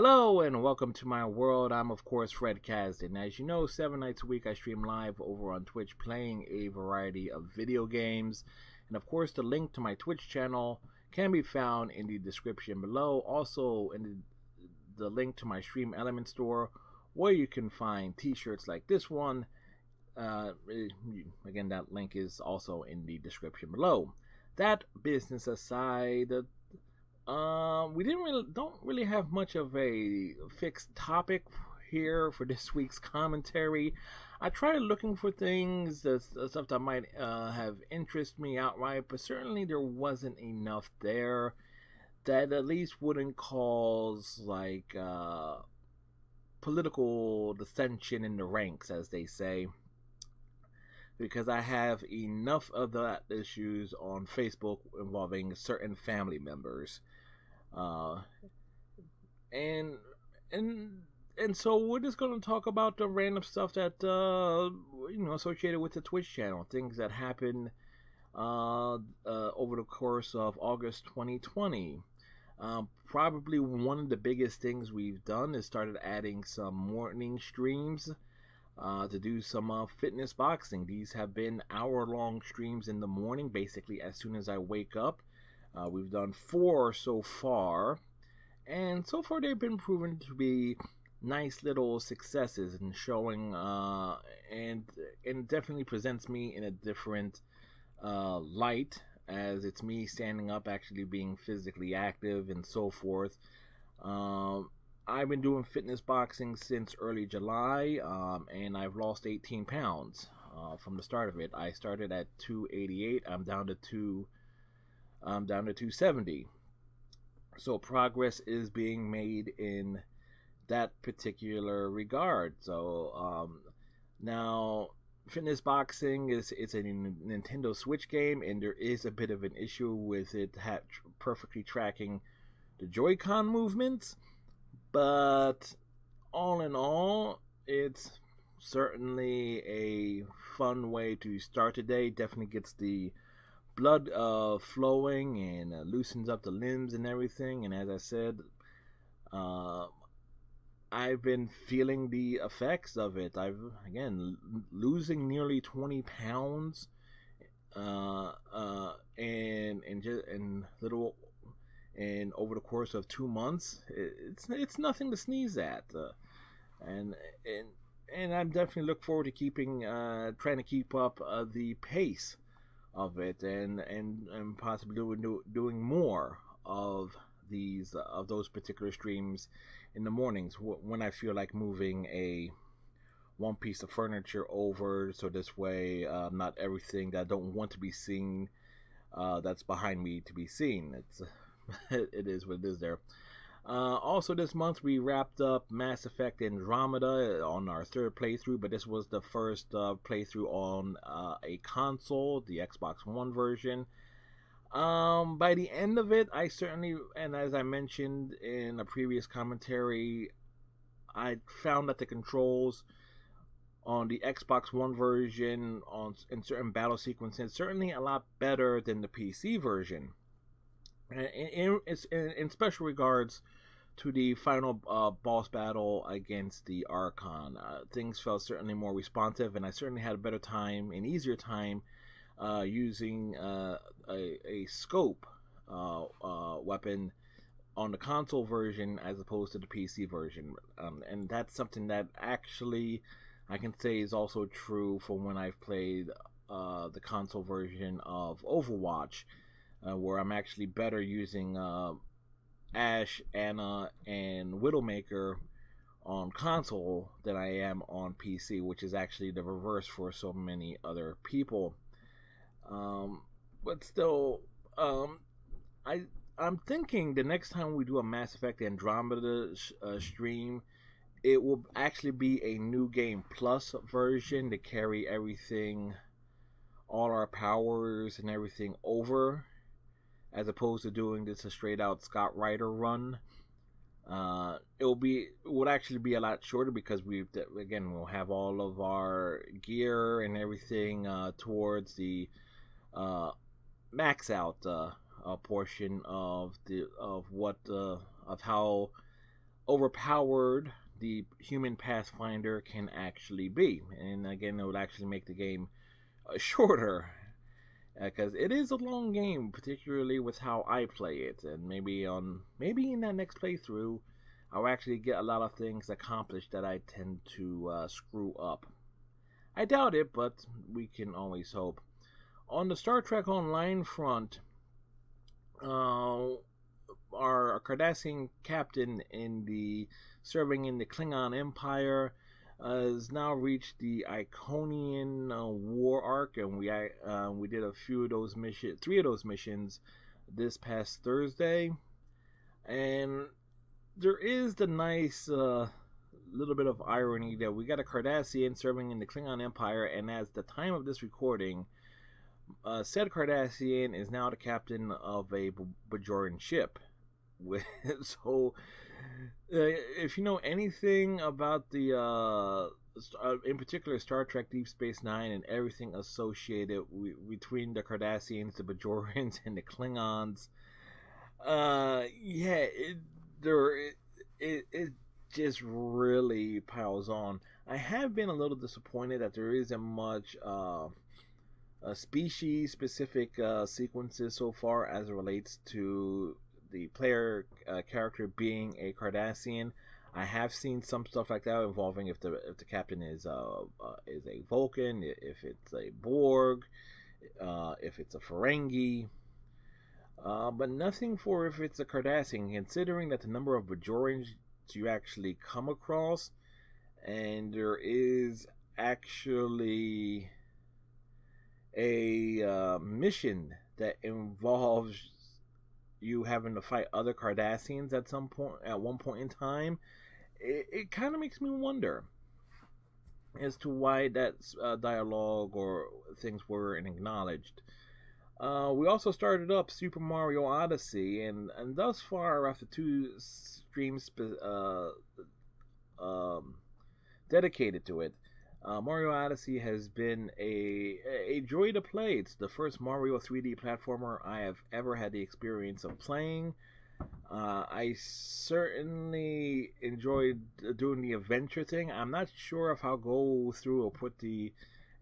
Hello and welcome to my world. I'm of course Fred Kasdan. As you know, 7 nights a week I stream live over on Twitch playing a variety of video games. And of course the link to my Twitch channel can be found in the description below. Also in the link to my Stream Element store where you can find t-shirts like this one. Again, that link is also in the description below. That business aside, we don't really have much of a fixed topic here for this week's commentary. I tried looking for things stuff that might have interest me outright, but certainly there wasn't enough there that at least wouldn't cause like political dissension in the ranks, as they say. Because I have enough of that issues on Facebook involving certain family members. Uh, and and and so we're just going to talk about the random stuff that associated with the Twitch channel, things that happened over the course of August 2020. Probably one of the biggest things we've done is started adding some morning streams to do some fitness boxing. These have been hour-long streams in the morning, basically as soon as I wake up. We've done 4 so far, and so far they've been proven to be nice little successes in showing, and definitely presents me in a different light, as it's me standing up, actually being physically active and so forth. I've been doing fitness boxing since early July, and I've lost 18 pounds from the start of it. I started at 288. I'm down to 270. So progress is being made in that particular regard. So now fitness boxing it's a Nintendo Switch game, and there is a bit of an issue with it perfectly tracking the Joy-Con movements. But all in all, it's certainly a fun way to start the day. Definitely gets the blood flowing and loosens up the limbs and everything. And as I said, I've been feeling the effects of it. Losing nearly 20 pounds, and over the course of 2 months, it's nothing to sneeze at, and I'm definitely look forward to trying to keep up the pace of it, and possibly doing more of those particular streams in the mornings when I feel like moving one piece of furniture over, so this way not everything that I don't want to be seen that's behind me to be seen. It is what it is there. Also this month we wrapped up Mass Effect Andromeda on our 3rd playthrough, but this was the first playthrough on a console, the Xbox One version. By the end of it, I certainly, and as I mentioned in a previous commentary, I found that the controls on the Xbox One version in certain battle sequences certainly a lot better than the PC version. In special regards to the final boss battle against the Archon, things felt certainly more responsive, and I certainly had a better time, an easier time, using a scope weapon on the console version as opposed to the PC version, and that's something that actually I can say is also true for when I've played the console version of Overwatch, where I'm actually better using Ashe, Ana, and Widowmaker on console than I am on PC, which is actually the reverse for so many other people. But still, I'm thinking the next time we do a Mass Effect Andromeda stream, it will actually be a New Game Plus version to carry everything, all our powers and everything over, as opposed to doing this a straight out Scott Ryder run. It would actually be a lot shorter because we'll have all of our gear and everything towards the max out portion of how overpowered the human Pathfinder can actually be. And again, it would actually make the game shorter, because it is a long game, particularly with how I play it. And maybe in that next playthrough, I'll actually get a lot of things accomplished that I tend to screw up. I doubt it, but we can always hope. On the Star Trek Online front, our Cardassian captain serving in the Klingon Empire has now reached the Iconian war arc, and we did three of those missions this past Thursday, and there is the nice little bit of irony that we got a Cardassian serving in the Klingon Empire, and as the time of this recording, said Cardassian is now the captain of a Bajoran ship. So, if you know anything about the, in particular, Star Trek Deep Space Nine and everything associated between the Cardassians, the Bajorans, and the Klingons, it just really piles on. I have been a little disappointed that there isn't much species-specific sequences so far as it relates to the player character being a Cardassian. I have seen some stuff like that involving if the captain is a Vulcan, if it's a Borg, if it's a Ferengi, but nothing for if it's a Cardassian. Considering that the number of Bajorans you actually come across, and there is actually a mission that involves you having to fight other Cardassians at one point in time, it kind of makes me wonder as to why that dialogue or things weren't acknowledged. We also started up Super Mario Odyssey, and thus far, after 2 streams dedicated to it, Mario Odyssey has been a joy to play. It's the first Mario 3D platformer I have ever had the experience of playing. I certainly enjoyed doing the adventure thing. I'm not sure if I'll go through or put the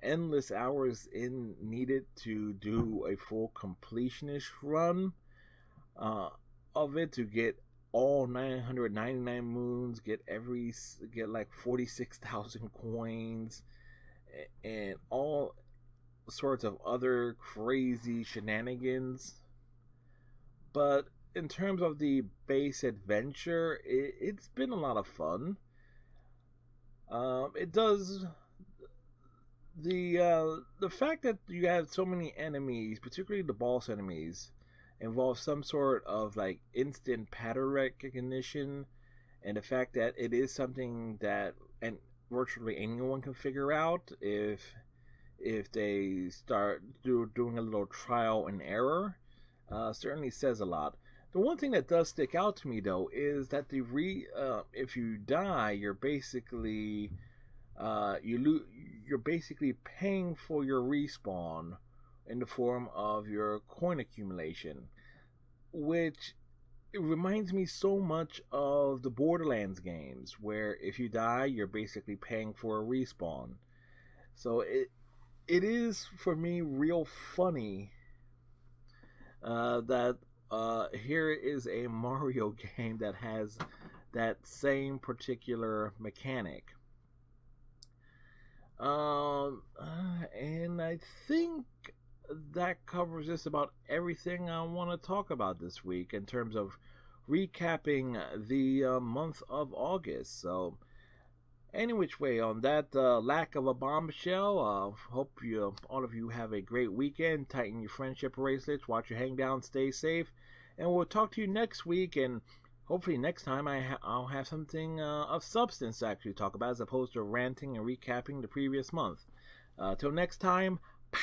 endless hours in needed to do a full completionist run of it, to get all 999 moons, get like 46,000 coins, and all sorts of other crazy shenanigans. But in terms of the base adventure, it's been a lot of fun. It does the fact that you have so many enemies, particularly the boss enemies, involves some sort of like instant pattern recognition, and the fact that it is something that virtually anyone can figure out if they start doing a little trial and error, certainly says a lot. The one thing that does stick out to me though is that if you die, you're basically you're basically paying for your respawn in the form of your coin accumulation, which it reminds me so much of the Borderlands games, where if you die, you're basically paying for a respawn. So it is, for me, real funny that here is a Mario game that has that same particular mechanic. And I think that covers just about everything I want to talk about this week in terms of recapping the month of August. So, any which way, on that lack of a bombshell, hope all of you have a great weekend. Tighten your friendship bracelets, watch your hang down, stay safe, and we'll talk to you next week. And hopefully next time I'll have something of substance to actually talk about, as opposed to ranting and recapping the previous month. Till next time, bye.